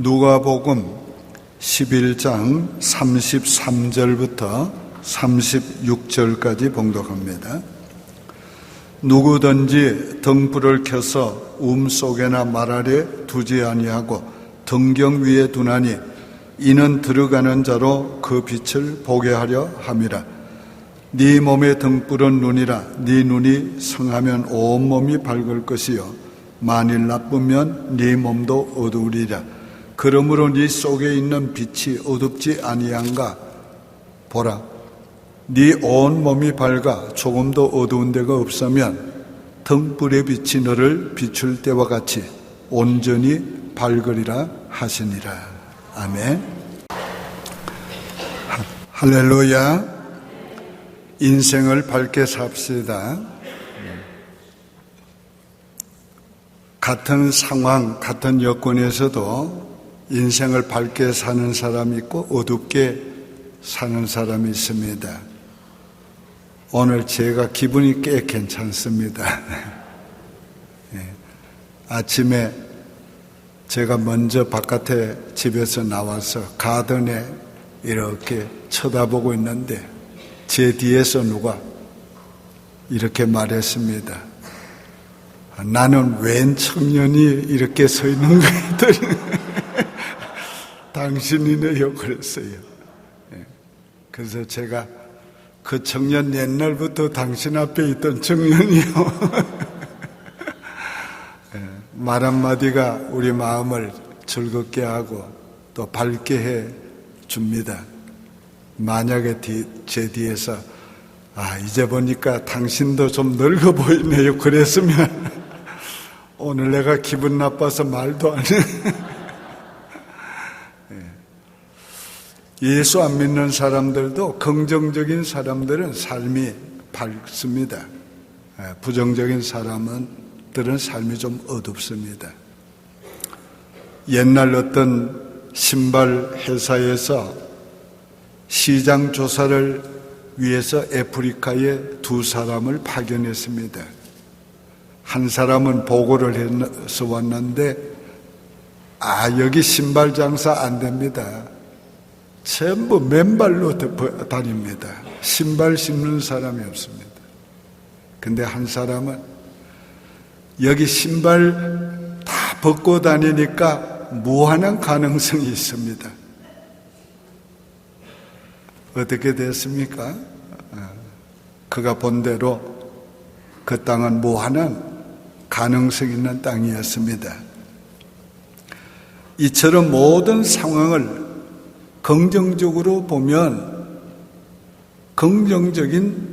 누가복음 11장 33절부터 36절까지 봉독합니다. 누구든지 등불을 켜서 속에나 말 아래 두지 아니하고 등경 위에 두나니 이는 들어가는 자로 그 빛을 보게 하려 함이라. 네 몸의 등불은 눈이라. 네 눈이 성하면 온 몸이 밝을 것이요 만일 나쁘면 네 몸도 어두우리라. 그러므로 네 속에 있는 빛이 어둡지 아니한가 보라. 네 온 몸이 밝아 조금도 어두운 데가 없으면 등불의 빛이 너를 비출 때와 같이 온전히 밝으리라 하시니라. 아멘. 할렐루야. 인생을 밝게 삽시다. 같은 상황, 같은 여건에서도 인생을 밝게 사는 사람이 있고 어둡게 사는 사람이 있습니다. 오늘 제가 기분이 꽤 괜찮습니다. 아침에 제가 먼저 바깥에 집에서 나와서 가든에 이렇게 쳐다보고 있는데 제 뒤에서 누가 이렇게 말했습니다. 나는 웬 청년이 이렇게 서 있는 거였더니 당신이네요 그랬어요. 그래서 제가 그 청년 옛날부터 당신 앞에 있던 청년이요. 말 한마디가 우리 마음을 즐겁게 하고 또 밝게 해 줍니다. 만약에 제 뒤에서 이제 보니까 당신도 좀 늙어 보이네요 그랬으면 오늘 내가 기분 나빠서 말도 안 해. 예수 안 믿는 사람들도 긍정적인 사람들은 삶이 밝습니다. 부정적인 사람들은 삶이 좀 어둡습니다. 옛날 어떤 신발 회사에서 시장 조사를 위해서 아프리카에 두 사람을 파견했습니다. 한 사람은 보고를 해서 왔는데 여기 신발 장사 안 됩니다. 전부 맨발로 다닙니다. 신발 신는 사람이 없습니다. 근데 한 사람은 여기 신발 다 벗고 다니니까 무한한 가능성이 있습니다. 어떻게 됐습니까? 그가 본대로 그 땅은 무한한 가능성 있는 땅이었습니다. 이처럼 모든 상황을 긍정적으로 보면 긍정적인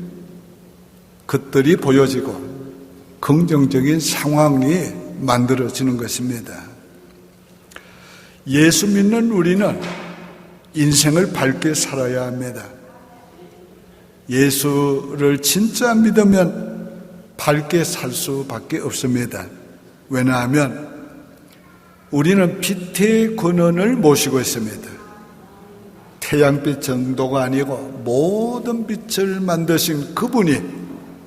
것들이 보여지고 긍정적인 상황이 만들어지는 것입니다. 예수 믿는 우리는 인생을 밝게 살아야 합니다. 예수를 진짜 믿으면 밝게 살 수밖에 없습니다. 왜냐하면 우리는 빛의 근원을 모시고 있습니다. 태양빛 정도가 아니고 모든 빛을 만드신 그분이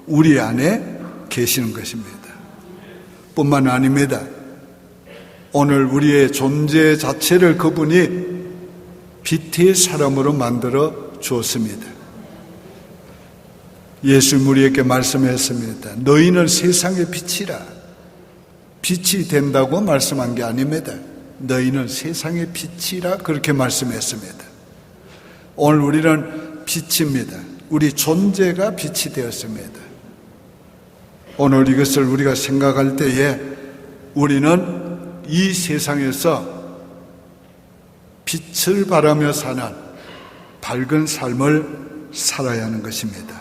우리 안에 계시는 것입니다. 뿐만 아닙니다. 오늘 우리의 존재 자체를 그분이 빛의 사람으로 만들어 주었습니다. 예수 우리에게 말씀했습니다. 너희는 세상의 빛이라. 빛이 된다고 말씀한 게 아닙니다. 너희는 세상의 빛이라 그렇게 말씀했습니다. 오늘 우리는 빛입니다. 우리 존재가 빛이 되었습니다. 오늘 이것을 우리가 생각할 때에 우리는 이 세상에서 빛을 바라며 사는 밝은 삶을 살아야 하는 것입니다.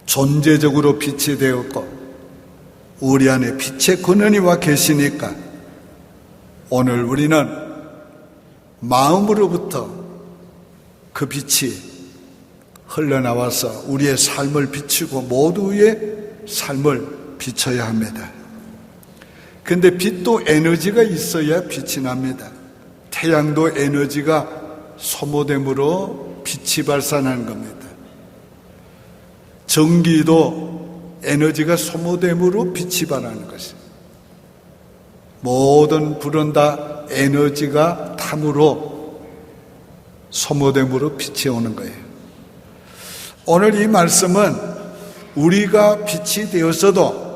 존재적으로 빛이 되었고 우리 안에 빛의 근원이 와 계시니까 오늘 우리는 마음으로부터 그 빛이 흘러나와서 우리의 삶을 비추고 모두의 삶을 비춰야 합니다. 그런데 빛도 에너지가 있어야 빛이 납니다. 태양도 에너지가 소모됨으로 빛이 발산하는 겁니다. 전기도 에너지가 소모됨으로 빛이 발하는 것입니다. 모든 불은 다 에너지가 탐으로 소모됨으로 빛이 오는 거예요. 오늘 이 말씀은 우리가 빛이 되었어도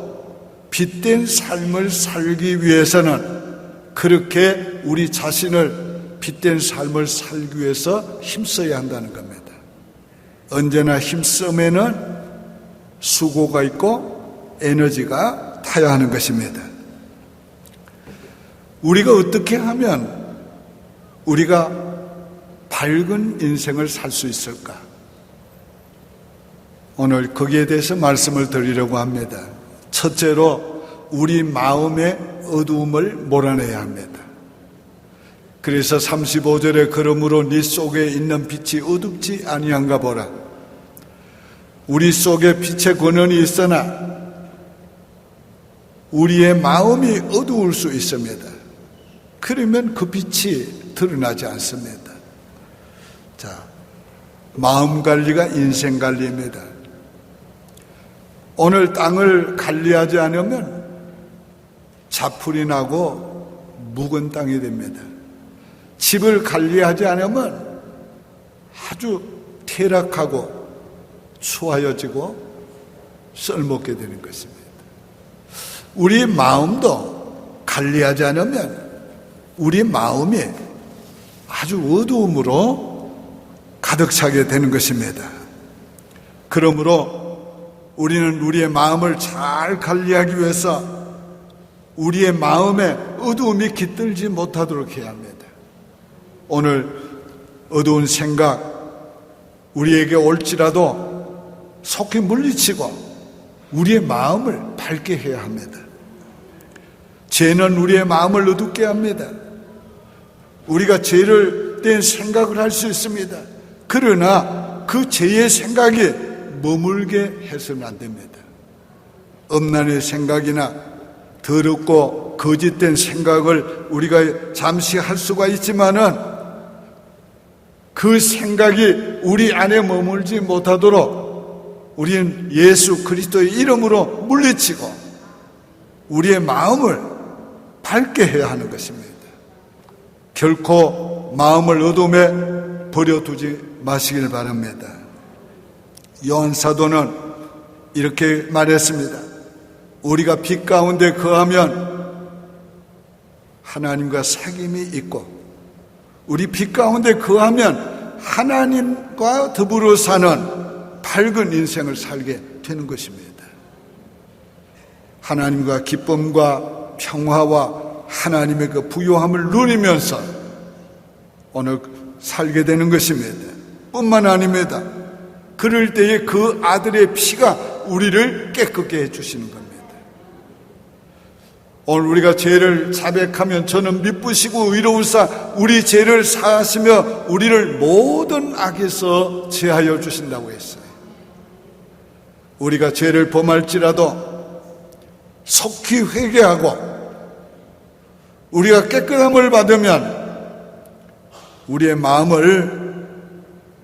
빛된 삶을 살기 위해서는 그렇게 우리 자신을 빛된 삶을 살기 위해서 힘써야 한다는 겁니다. 언제나 힘쓰면은 수고가 있고 에너지가 타야 하는 것입니다. 우리가 어떻게 하면 우리가 밝은 인생을 살 수 있을까? 오늘 거기에 대해서 말씀을 드리려고 합니다. 첫째로 우리 마음의 어두움을 몰아내야 합니다. 그래서 35절에 그러므로 네 속에 있는 빛이 어둡지 아니한가 보라. 우리 속에 빛의 권한이 있으나 우리의 마음이 어두울 수 있습니다. 그러면 그 빛이 드러나지 않습니다. 자, 마음 관리가 인생 관리입니다. 오늘 땅을 관리하지 않으면 자풀이 나고 묵은 땅이 됩니다. 집을 관리하지 않으면 아주 퇴락하고 추하여지고 썰먹게 되는 것입니다. 우리 마음도 관리하지 않으면 우리 마음이 아주 어두움으로 가득 차게 되는 것입니다. 그러므로 우리는 우리의 마음을 잘 관리하기 위해서 우리의 마음에 어두움이 깃들지 못하도록 해야 합니다. 오늘 어두운 생각 우리에게 올지라도 속히 물리치고 우리의 마음을 밝게 해야 합니다. 죄는 우리의 마음을 어둡게 합니다. 우리가 죄를 된 생각을 할 수 있습니다. 그러나 그 죄의 생각이 머물게 해서는 안 됩니다. 음란의 생각이나 더럽고 거짓된 생각을 우리가 잠시 할 수가 있지만은 그 생각이 우리 안에 머물지 못하도록 우리는 예수 그리스도의 이름으로 물리치고 우리의 마음을 밝게 해야 하는 것입니다. 결코 마음을 어둠에 버려두지 마시길 바랍니다. 요한 사도는 이렇게 말했습니다. 우리가 빛 가운데 거하면 하나님과 사귐이 있고 우리 빛 가운데 거하면 하나님과 더불어 사는 밝은 인생을 살게 되는 것입니다. 하나님과 기쁨과 평화와 하나님의 그 부요함을 누리면서 오늘 살게 되는 것입니다. 뿐만 아닙니다. 그럴 때에 그 아들의 피가 우리를 깨끗게 해주시는 겁니다. 오늘 우리가 죄를 자백하면 저는 미쁘시고 의로우사 우리 죄를 사하시며 우리를 모든 악에서 제하여 주신다고 했어요. 우리가 죄를 범할지라도 속히 회개하고 우리가 깨끗함을 받으면 우리의 마음을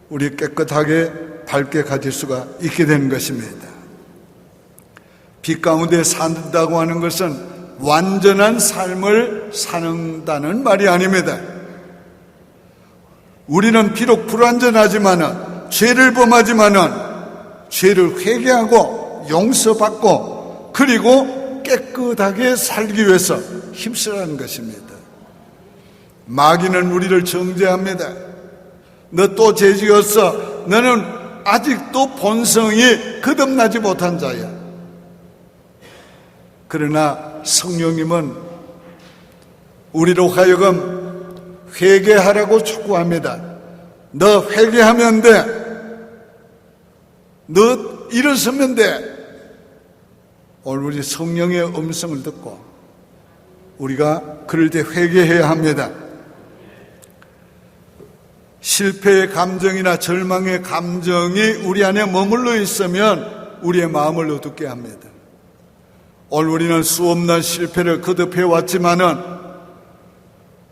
우리 깨끗하게 밝게 가질 수가 있게 되는 것입니다. 빛 가운데 산다고 하는 것은 완전한 삶을 사는다는 말이 아닙니다. 우리는 비록 불완전하지만은 죄를 범하지만은 죄를 회개하고 용서받고 그리고 깨끗하게 살기 위해서 힘쓰라는 것입니다. 마귀는 우리를 정죄합니다. 너 또 죄지었어. 너는 아직도 본성이 거듭나지 못한 자야. 그러나 성령님은 우리로 하여금 회개하라고 촉구합니다. 너 회개하면 돼. 너 일어서면 돼. 오늘 우리 성령의 음성을 듣고 우리가 그럴 때 회개해야 합니다. 실패의 감정이나 절망의 감정이 우리 안에 머물러 있으면 우리의 마음을 어둡게 합니다. 오늘 우리는 수없는 실패를 거듭해 왔지만은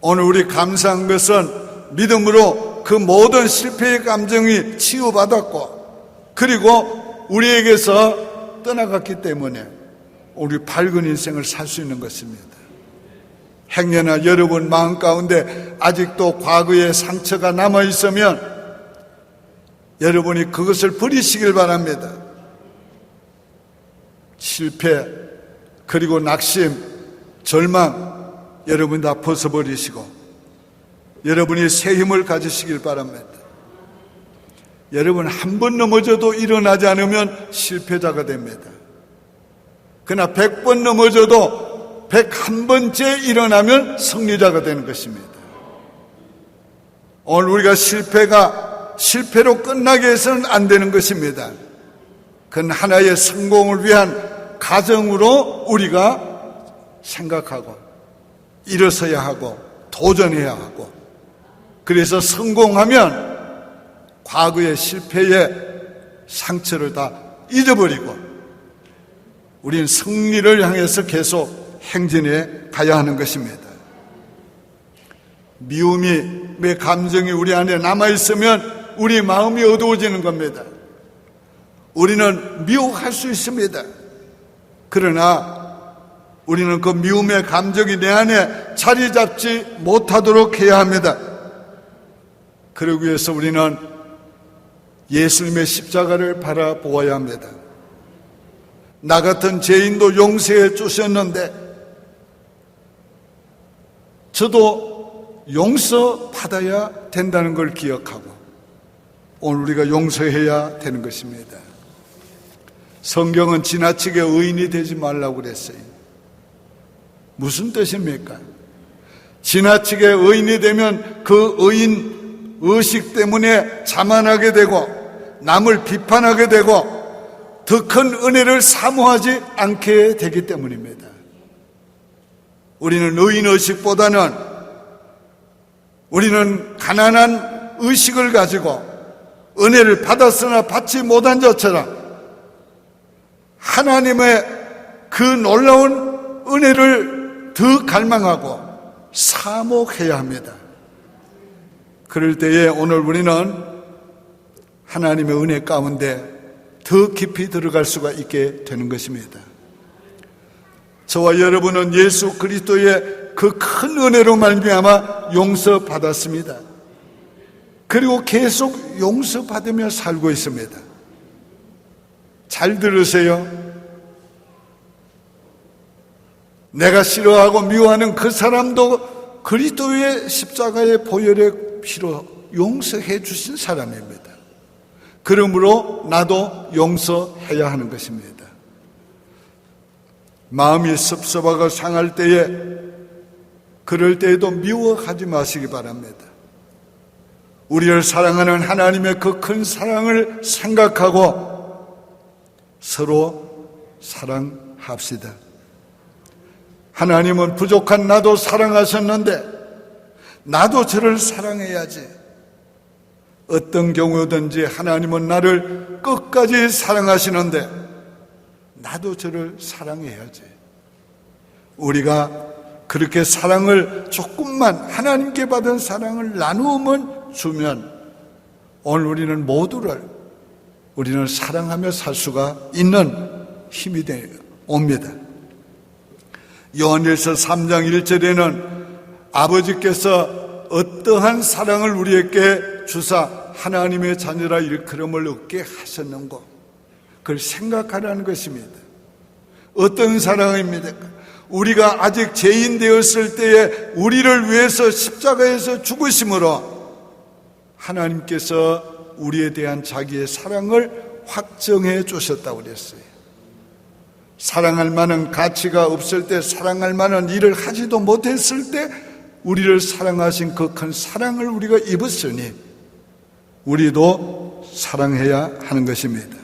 오늘 우리 감사한 것은 믿음으로 그 모든 실패의 감정이 치유받았고 그리고 우리에게서 떠나갔기 때문에 우리 밝은 인생을 살 수 있는 것입니다. 행여나 여러분 마음 가운데 아직도 과거의 상처가 남아있으면 여러분이 그것을 버리시길 바랍니다. 실패, 그리고 낙심, 절망, 여러분 다 벗어버리시고 여러분이 새 힘을 가지시길 바랍니다. 여러분 한 번 넘어져도 일어나지 않으면 실패자가 됩니다. 그러나 100번 넘어져도 101번째 일어나면 승리자가 되는 것입니다. 오늘 우리가 실패로 끝나게 해서는 안 되는 것입니다. 그건 하나의 성공을 위한 가정으로 우리가 생각하고 일어서야 하고 도전해야 하고, 그래서 성공하면 과거의 실패의 상처를 다 잊어버리고 우리는 승리를 향해서 계속 행진해 가야 하는 것입니다. 미움의 감정이 우리 안에 남아있으면 우리 마음이 어두워지는 겁니다. 우리는 미혹할 수 있습니다. 그러나 우리는 그 미움의 감정이 내 안에 자리 잡지 못하도록 해야 합니다. 그러기 위해서 우리는 예수님의 십자가를 바라보아야 합니다. 나 같은 죄인도 용서해 주셨는데 저도 용서받아야 된다는 걸 기억하고 오늘 우리가 용서해야 되는 것입니다. 성경은 지나치게 의인이 되지 말라고 그랬어요. 무슨 뜻입니까? 지나치게 의인이 되면 그 의인 의식 때문에 자만하게 되고 남을 비판하게 되고 더 큰 은혜를 사모하지 않게 되기 때문입니다. 우리는 의인의식보다는 우리는 가난한 의식을 가지고 은혜를 받았으나 받지 못한 자처럼 하나님의 그 놀라운 은혜를 더 갈망하고 사모해야 합니다. 그럴 때에 오늘 우리는 하나님의 은혜 가운데 더 깊이 들어갈 수가 있게 되는 것입니다. 저와 여러분은 예수 그리스도의 그 큰 은혜로 말미암아 용서받았습니다. 그리고 계속 용서받으며 살고 있습니다. 잘 들으세요. 내가 싫어하고 미워하는 그 사람도 그리스도의 십자가의 보혈의 피로 용서해 주신 사람입니다. 그러므로 나도 용서해야 하는 것입니다. 마음이 섭섭하고 상할 때에, 그럴 때에도 미워하지 마시기 바랍니다. 우리를 사랑하는 하나님의 그 큰 사랑을 생각하고 서로 사랑합시다. 하나님은 부족한 나도 사랑하셨는데 나도 저를 사랑해야지. 어떤 경우든지 하나님은 나를 끝까지 사랑하시는데 나도 저를 사랑해야지. 우리가 그렇게 사랑을 조금만, 하나님께 받은 사랑을 나누면 주면 오늘 우리는 사랑하며 살 수가 있는 힘이 옵니다. 요한일서 3장 1절에는 아버지께서 어떠한 사랑을 우리에게 주사 하나님의 자녀라 일컬음을 얻게 하셨는고, 그걸 생각하라는 것입니다. 어떤 사랑입니까? 우리가 아직 죄인 되었을 때에 우리를 위해서 십자가에서 죽으심으로 하나님께서 우리에 대한 자기의 사랑을 확정해 주셨다고 그랬어요. 사랑할 만한 가치가 없을 때, 사랑할 만한 일을 하지도 못했을 때 우리를 사랑하신 그 큰 사랑을 우리가 입었으니 우리도 사랑해야 하는 것입니다.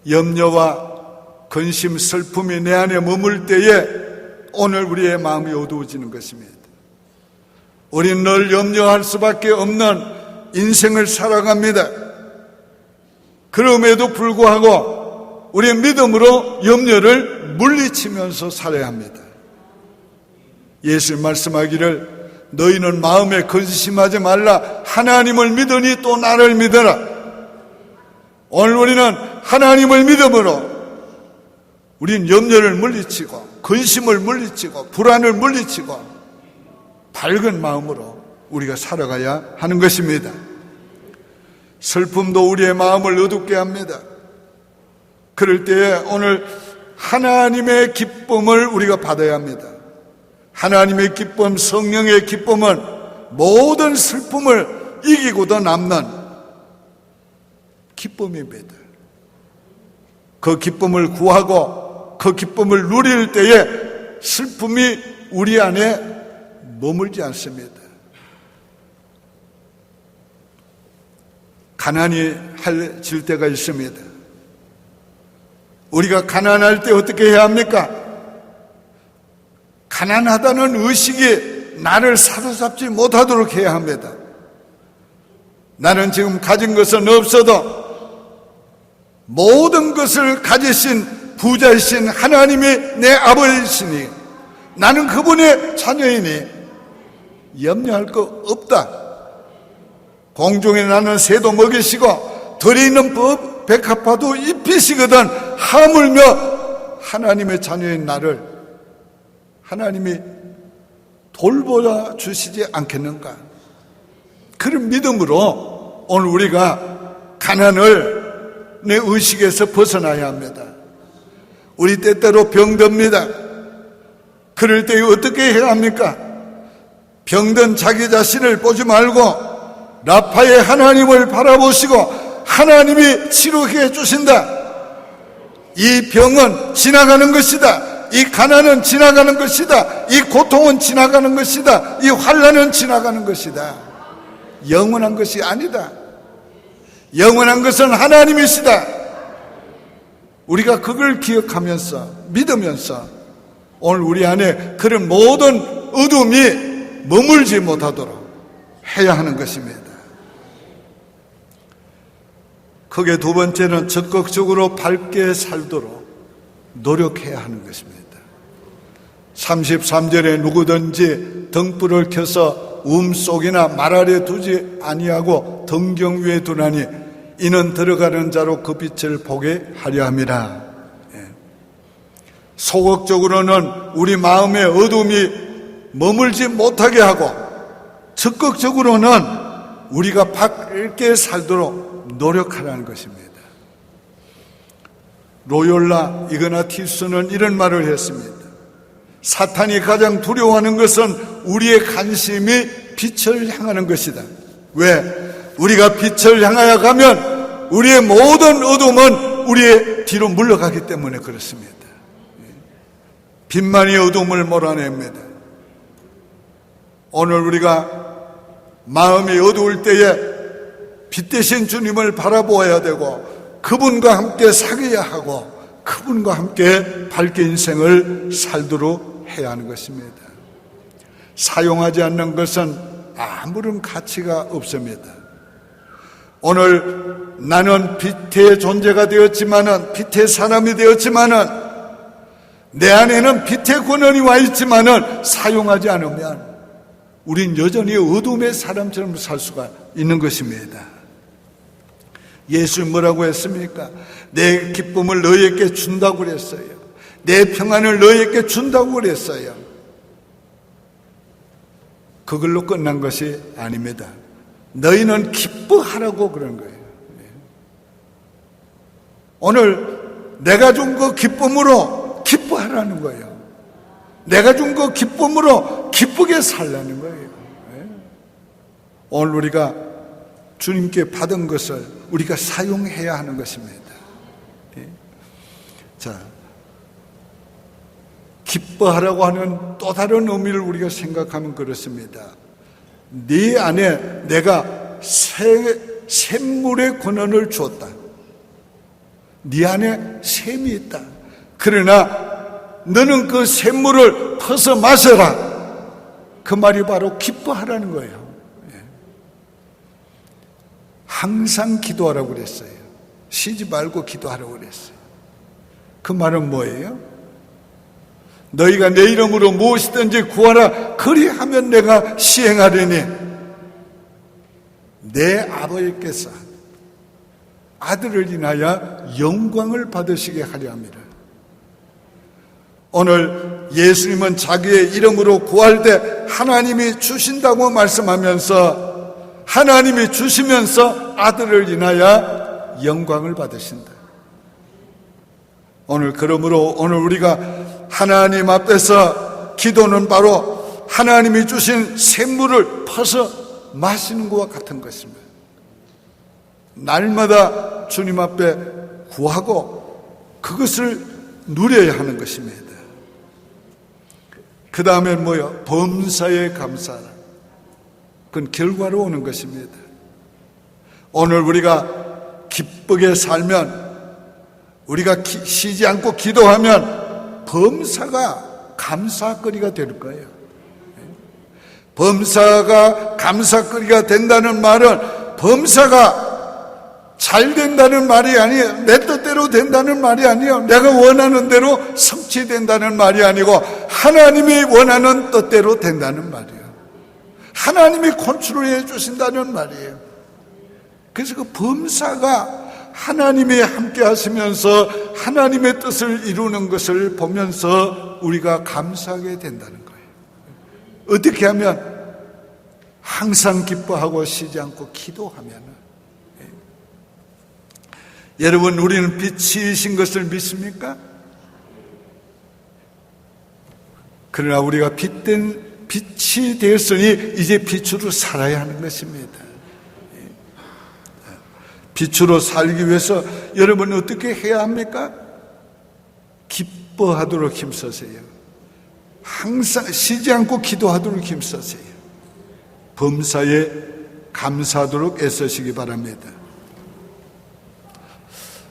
염려와 근심, 슬픔이 내 안에 머물 때에 오늘 우리의 마음이 어두워지는 것입니다. 우리는 늘 염려할 수밖에 없는 인생을 살아갑니다. 그럼에도 불구하고 우리의 믿음으로 염려를 물리치면서 살아야 합니다. 예수님 말씀하기를 너희는 마음에 근심하지 말라. 하나님을 믿으니 또 나를 믿어라. 오늘 우리는 하나님을 믿음으로 우린 염려를 물리치고 근심을 물리치고 불안을 물리치고 밝은 마음으로 우리가 살아가야 하는 것입니다. 슬픔도 우리의 마음을 어둡게 합니다. 그럴 때에 오늘 하나님의 기쁨을 우리가 받아야 합니다. 하나님의 기쁨, 성령의 기쁨은 모든 슬픔을 이기고도 남는 기쁨입니다. 그 기쁨을 구하고 그 기쁨을 누릴 때에 슬픔이 우리 안에 머물지 않습니다. 가난이 질 때가 있습니다. 우리가 가난할 때 어떻게 해야 합니까? 가난하다는 의식이 나를 사로잡지 못하도록 해야 합니다. 나는 지금 가진 것은 없어도 모든 것을 가지신 부자이신 하나님이 내 아버지시니 나는 그분의 자녀이니 염려할 거 없다. 공중에 나는 새도 먹이시고 들에 있는 백합화도 입히시거든 하물며 하나님의 자녀인 나를 하나님이 돌보아 주시지 않겠는가? 그런 믿음으로 오늘 우리가 가난을 내 의식에서 벗어나야 합니다. 우리 때때로 병듭니다. 그럴 때 어떻게 해야 합니까? 병든 자기 자신을 보지 말고 라파의 하나님을 바라보시고 하나님이 치료해 주신다. 이 병은 지나가는 것이다. 이 가난은 지나가는 것이다. 이 고통은 지나가는 것이다. 이 환난은 지나가는 것이다. 영원한 것이 아니다. 영원한 것은 하나님이시다. 우리가 그걸 기억하면서 믿으면서 오늘 우리 안에 그런 모든 어둠이 머물지 못하도록 해야 하는 것입니다. 크게 두 번째는 적극적으로 밝게 살도록 노력해야 하는 것입니다. 33절에 누구든지 등불을 켜서 속이나 말 아래 두지 아니하고 등경 위에 두나니 이는 들어가는 자로 그 빛을 보게 하려 함이라. 소극적으로는 우리 마음의 어둠이 머물지 못하게 하고 적극적으로는 우리가 밝게 살도록 노력하라는 것입니다. 로욜라 이그나티우스는 이런 말을 했습니다. 사탄이 가장 두려워하는 것은 우리의 관심이 빛을 향하는 것이다. 왜? 우리가 빛을 향하여 가면 우리의 모든 어둠은 우리의 뒤로 물러가기 때문에 그렇습니다. 빛만이 어둠을 몰아냅니다. 오늘 우리가 마음이 어두울 때에 빛 대신 주님을 바라보아야 되고 그분과 함께 사귀어야 하고 그분과 함께 밝게 인생을 살도록 해야 하는 것입니다. 사용하지 않는 것은 아무런 가치가 없습니다. 오늘 나는 빛의 존재가 되었지만은 빛의 사람이 되었지만은 내 안에는 빛의 권한이 와 있지만은 사용하지 않으면 우린 여전히 어둠의 사람처럼 살 수가 있는 것입니다. 예수님 뭐라고 했습니까? 내 기쁨을 너희에게 준다고 그랬어요. 내 평안을 너희에게 준다고 그랬어요. 그걸로 끝난 것이 아닙니다. 너희는 기뻐하라고 그런 거예요. 오늘 내가 준 그 기쁨으로 기뻐하라는 거예요. 내가 준 그 기쁨으로 기쁘게 살라는 거예요. 오늘 우리가 주님께 받은 것을 우리가 사용해야 하는 것입니다. 자, 기뻐하라고 하는 또 다른 의미를 우리가 생각하면 그렇습니다. 네 안에 내가 샘물의 권한을 주었다. 네 안에 샘이 있다. 그러나 너는 그 샘물을 퍼서 마셔라. 그 말이 바로 기뻐하라는 거예요. 항상 기도하라고 그랬어요. 쉬지 말고 기도하라고 그랬어요. 그 말은 뭐예요? 너희가 내 이름으로 무엇이든지 구하라. 그리하면 내가 시행하리니 내 아버지께서 아들을 인하여 영광을 받으시게 하려 합니다. 오늘 예수님은 자기의 이름으로 구할 때 하나님이 주신다고 말씀하면서 하나님이 주시면서 아들을 인하여 영광을 받으신다. 그러므로 오늘 우리가 하나님 앞에서 기도는 바로 하나님이 주신 샘물을 퍼서 마시는 것과 같은 것입니다. 날마다 주님 앞에 구하고 그것을 누려야 하는 것입니다. 그 다음에 뭐요? 범사에 감사하라. 그건 결과로 오는 것입니다. 오늘 우리가 기쁘게 살면, 우리가 쉬지 않고 기도하면 범사가 감사거리가 될 거예요. 범사가 감사거리가 된다는 말은 범사가 잘 된다는 말이 아니에요. 내 뜻대로 된다는 말이 아니에요. 내가 원하는 대로 성취된다는 말이 아니고 하나님이 원하는 뜻대로 된다는 말이에요. 하나님이 컨트롤해 주신다는 말이에요. 그래서 그 범사가 하나님이 함께 하시면서 하나님의 뜻을 이루는 것을 보면서 우리가 감사하게 된다는 거예요. 어떻게 하면? 항상 기뻐하고 쉬지 않고 기도하면. 여러분, 우리는 빛이신 것을 믿습니까? 그러나 우리가 빛이 되었으니 이제 빛으로 살아야 하는 것입니다. 빛으로 살기 위해서 여러분 어떻게 해야 합니까? 기뻐하도록 힘쓰세요. 항상 쉬지 않고 기도하도록 힘쓰세요. 범사에 감사하도록 애쓰시기 바랍니다.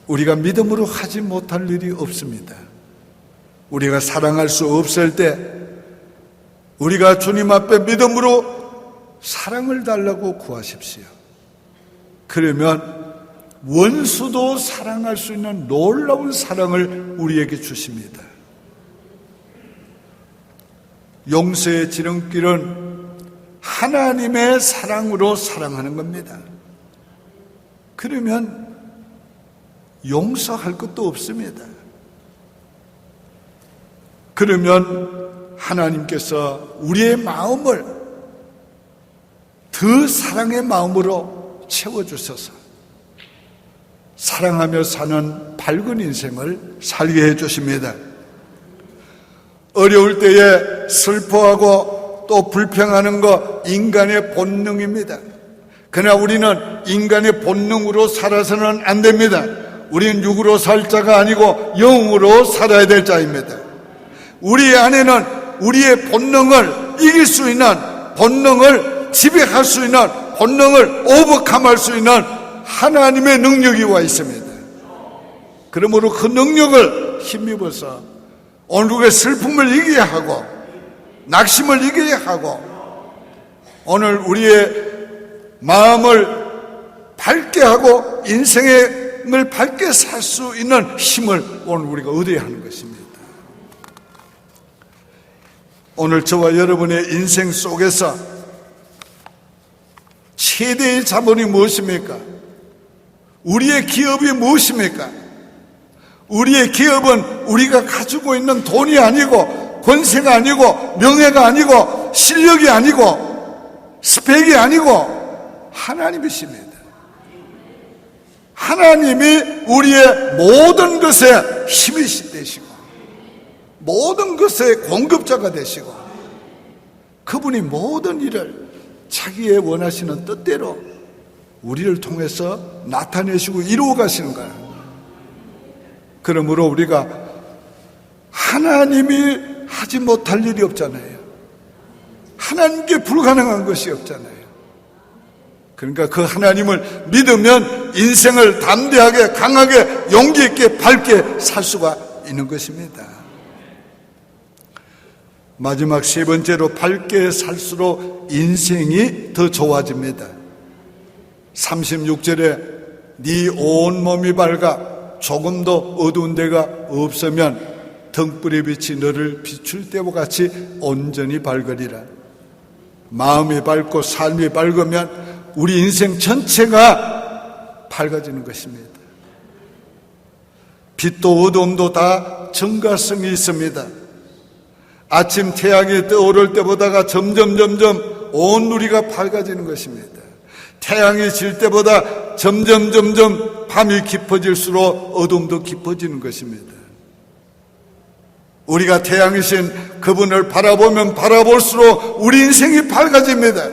우리가 믿음으로 하지 못할 일이 없습니다. 우리가 사랑할 수 없을 때 우리가 주님 앞에 믿음으로 사랑을 달라고 구하십시오. 그러면 원수도 사랑할 수 있는 놀라운 사랑을 우리에게 주십니다. 용서의 지름길은 하나님의 사랑으로 사랑하는 겁니다. 그러면 용서할 것도 없습니다. 그러면 하나님께서 우리의 마음을 더 사랑의 마음으로 채워주셔서 사랑하며 사는 밝은 인생을 살게 해주십니다. 어려울 때에 슬퍼하고 또 불평하는 거 인간의 본능입니다. 그러나 우리는 인간의 본능으로 살아서는 안 됩니다. 우리는 육으로 살 자가 아니고 영으로 살아야 될 자입니다. 우리 안에는 우리의 본능을 이길 수 있는, 본능을 지배할 수 있는, 본능을 오버컴할 수 있는 하나님의 능력이 와 있습니다. 그러므로 그 능력을 힘입어서 오늘 우리의 슬픔을 이겨야 하고 낙심을 이겨야 하고 오늘 우리의 마음을 밝게 하고 인생을 밝게 살 수 있는 힘을 오늘 우리가 얻어야 하는 것입니다. 오늘 저와 여러분의 인생 속에서 최대의 자본이 무엇입니까? 우리의 기업이 무엇입니까? 우리의 기업은 우리가 가지고 있는 돈이 아니고 권세가 아니고 명예가 아니고 실력이 아니고 스펙이 아니고 하나님이십니다. 하나님이 우리의 모든 것에 힘이 되시고 모든 것의 공급자가 되시고 그분이 모든 일을 자기의 원하시는 뜻대로 우리를 통해서 나타내시고 이루어 가시는 거예요. 그러므로 우리가 하나님이 하지 못할 일이 없잖아요. 하나님께 불가능한 것이 없잖아요. 그러니까 그 하나님을 믿으면 인생을 담대하게 강하게 용기 있게 밝게 살 수가 있는 것입니다. 마지막 세 번째로 밝게 살수록 인생이 더 좋아집니다. 36절에 네 온몸이 밝아 조금도 어두운 데가 없으면 등불의 빛이 너를 비출 때와 같이 온전히 밝으리라. 마음이 밝고 삶이 밝으면 우리 인생 전체가 밝아지는 것입니다. 빛도 어두움도 다 정가성이 있습니다. 아침 태양이 떠오를 때보다가 점점 온 누리가 밝아지는 것입니다. 태양이 질 때보다 점점 밤이 깊어질수록 어둠도 깊어지는 것입니다. 우리가 태양이신 그분을 바라보면 바라볼수록 우리 인생이 밝아집니다.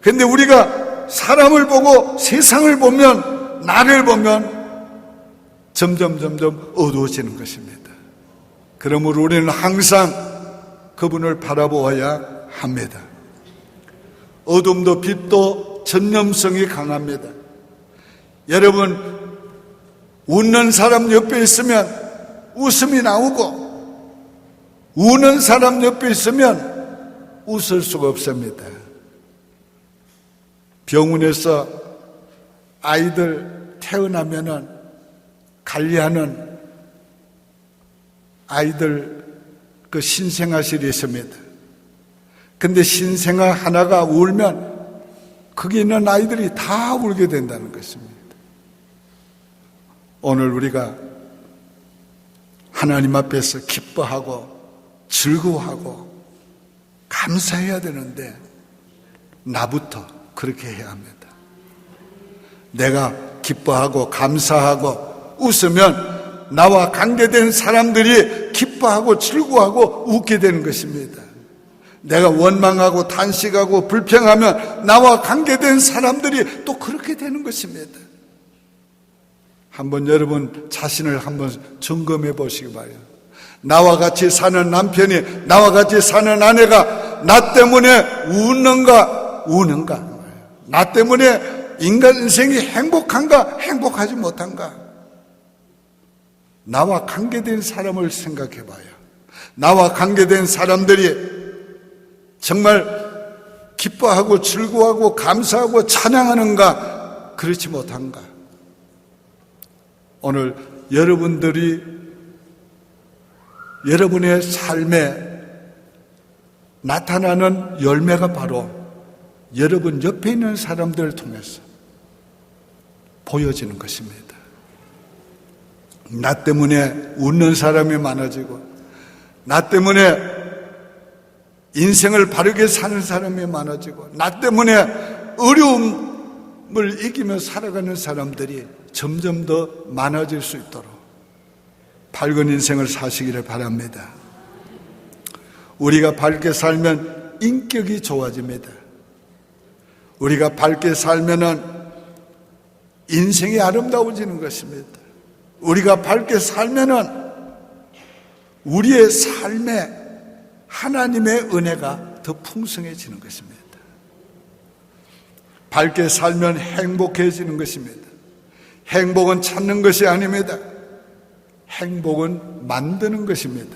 그런데 우리가 사람을 보고 세상을 보면, 나를 보면 점점 어두워지는 것입니다. 그러므로 우리는 항상 그분을 바라보아야 합니다. 어둠도 빛도 전념성이 강합니다. 여러분, 웃는 사람 옆에 있으면 웃음이 나오고, 우는 사람 옆에 있으면 웃을 수가 없습니다. 병원에서 아이들 태어나면은 관리하는 아이들 그 신생아실이 있습니다. 근데 신생아 하나가 울면 거기 있는 아이들이 다 울게 된다는 것입니다. 오늘 우리가 하나님 앞에서 기뻐하고 즐거워하고 감사해야 되는데 나부터 그렇게 해야 합니다. 내가 기뻐하고 감사하고 웃으면 나와 관계된 사람들이 기뻐하고 즐거워하고 웃게 되는 것입니다. 내가 원망하고 탄식하고 불평하면 나와 관계된 사람들이 또 그렇게 되는 것입니다. 한번 여러분 자신을 한번 점검해 보시기 바라요. 나와 같이 사는 남편이, 나와 같이 사는 아내가 나 때문에 웃는가 우는가, 나 때문에 인간 인생이 행복한가 행복하지 못한가. 나와 관계된 사람을 생각해 봐요. 나와 관계된 사람들이 정말 기뻐하고 즐거워하고 감사하고 찬양하는가 그렇지 못한가. 오늘 여러분들이 여러분의 삶에 나타나는 열매가 바로 여러분 옆에 있는 사람들을 통해서 보여지는 것입니다. 나 때문에 웃는 사람이 많아지고, 나 때문에 인생을 바르게 사는 사람이 많아지고, 나 때문에 어려움을 이기며 살아가는 사람들이 점점 더 많아질 수 있도록 밝은 인생을 사시기를 바랍니다. 우리가 밝게 살면 인격이 좋아집니다. 우리가 밝게 살면은 인생이 아름다워지는 것입니다. 우리가 밝게 살면은 우리의 삶에 하나님의 은혜가 더 풍성해지는 것입니다. 밝게 살면 행복해지는 것입니다. 행복은 찾는 것이 아닙니다. 행복은 만드는 것입니다.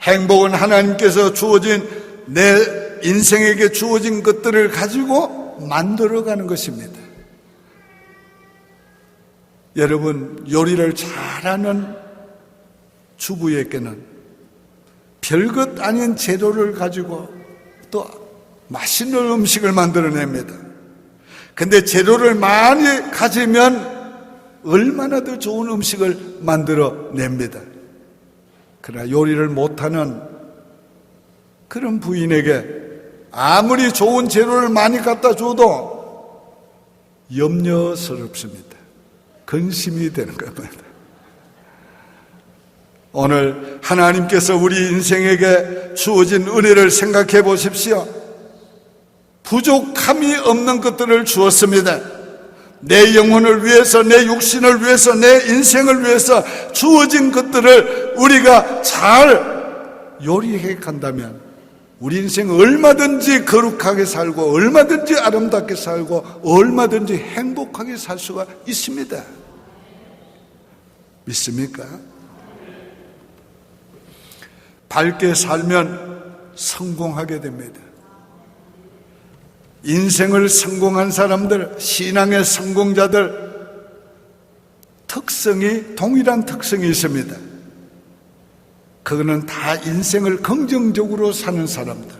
행복은 하나님께서 주어진, 내 인생에게 주어진 것들을 가지고 만들어가는 것입니다. 여러분, 요리를 잘하는 주부에게는 별것 아닌 재료를 가지고 또 맛있는 음식을 만들어냅니다. 근데 재료를 많이 가지면 얼마나 더 좋은 음식을 만들어냅니다. 그러나 요리를 못하는 그런 부인에게 아무리 좋은 재료를 많이 갖다 줘도 염려스럽습니다. 근심이 되는 겁니다. 오늘 하나님께서 우리 인생에게 주어진 은혜를 생각해 보십시오. 부족함이 없는 것들을 주었습니다. 내 영혼을 위해서, 내 육신을 위해서, 내 인생을 위해서 주어진 것들을 우리가 잘 요리해 간다면 우리 인생 얼마든지 거룩하게 살고, 얼마든지 아름답게 살고, 얼마든지 행복하게 살 수가 있습니다. 믿습니까? 밝게 살면 성공하게 됩니다. 인생을 성공한 사람들, 신앙의 성공자들, 동일한 특성이 있습니다. 그거는 다 인생을 긍정적으로 사는 사람들,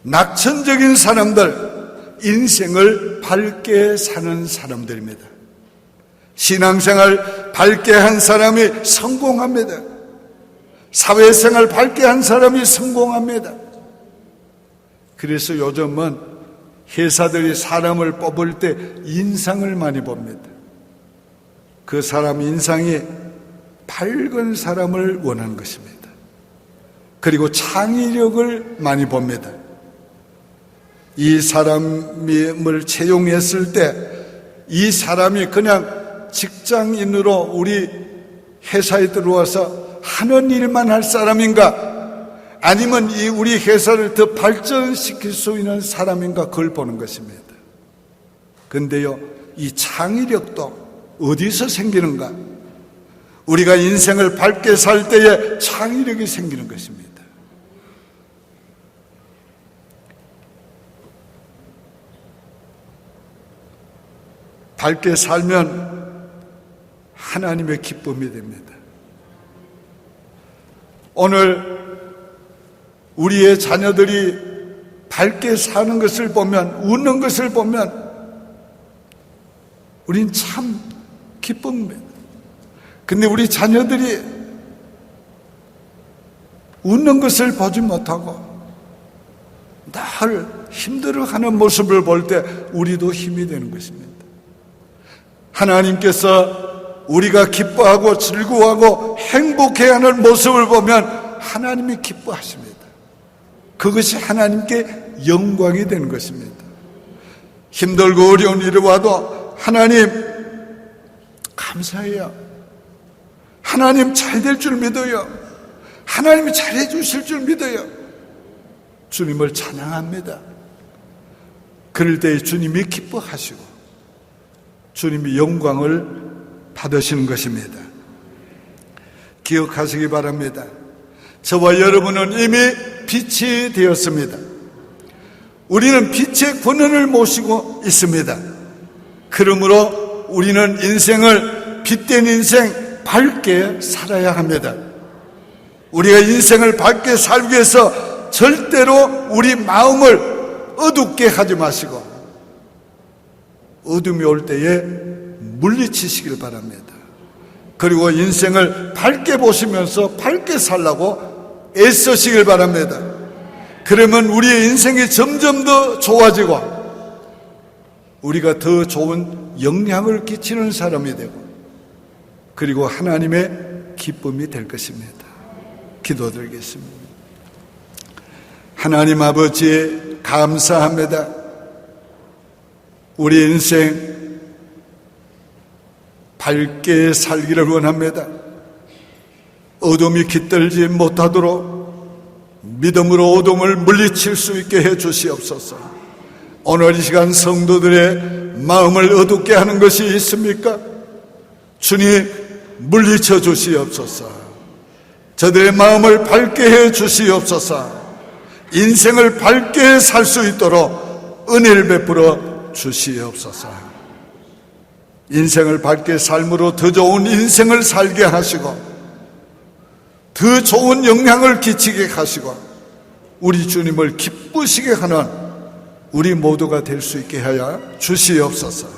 낙천적인 사람들, 인생을 밝게 사는 사회생활 밝게 한 사람이 성공합니다. 그래서 요즘은 회사들이 사람을 뽑을 때 인상을 많이 봅니다. 그 사람 인상이 밝은 사람을 원하는 것입니다. 그리고 창의력을 많이 봅니다. 이 사람을 채용했을 때 이 사람이 그냥 직장인으로 우리 회사에 들어와서 하는 일만 할 사람인가, 아니면 이 우리 회사를 더 발전시킬 수 있는 사람인가, 그걸 보는 것입니다. 그런데요, 이 창의력도 어디서 생기는가? 우리가 인생을 밝게 살 때에 창의력이 생기는 것입니다. 밝게 살면 하나님의 기쁨이 됩니다. 오늘 우리의 자녀들이 밝게 사는 것을 보면, 웃는 것을 보면 우린 참 기쁩니다. 근데 우리 자녀들이 웃는 것을 보지 못하고 늘 힘들어하는 모습을 볼 때 우리도 힘이 되는 것입니다. 하나님께서 우리가 기뻐하고 즐거워하고 행복해하는 모습을 보면 하나님이 기뻐하십니다. 그것이 하나님께 영광이 되는 것입니다. 힘들고 어려운 일이 와도 하나님 감사해요. 하나님 잘 될 줄 믿어요. 하나님이 잘해 주실 줄 믿어요. 주님을 찬양합니다. 그럴 때 주님이 기뻐하시고 주님이 영광을 받으시는 것입니다. 기억하시기 바랍니다. 저와 여러분은 이미 빛이 되었습니다. 우리는 빛의 권능을 모시고 있습니다. 그러므로 우리는 인생을, 빛된 인생 밝게 살아야 합니다. 우리가 인생을 밝게 살기 위해서 절대로 우리 마음을 어둡게 하지 마시고 어둠이 올 때에 물리치시길 바랍니다. 그리고 인생을 밝게 보시면서 밝게 살라고 애쓰시길 바랍니다. 그러면 우리의 인생이 점점 더 좋아지고 우리가 더 좋은 영향을 끼치는 사람이 되고 그리고 하나님의 기쁨이 될 것입니다. 기도드리겠습니다. 하나님 아버지 감사합니다. 우리 인생 밝게 살기를 원합니다. 어둠이 깃들지 못하도록 믿음으로 어둠을 물리칠 수 있게 해 주시옵소서. 오늘 이 시간 성도들의 마음을 어둡게 하는 것이 있습니까? 주님 물리쳐 주시옵소서. 저들의 마음을 밝게 해 주시옵소서. 인생을 밝게 살 수 있도록 은혜를 베풀어 주시옵소서. 인생을 밝게 삶으로 더 좋은 인생을 살게 하시고 더 좋은 영향을 끼치게 하시고 우리 주님을 기쁘시게 하는 우리 모두가 될 수 있게 하여 주시옵소서.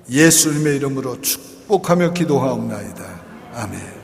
예수님의 이름으로 축복하며 기도하옵나이다. 아멘.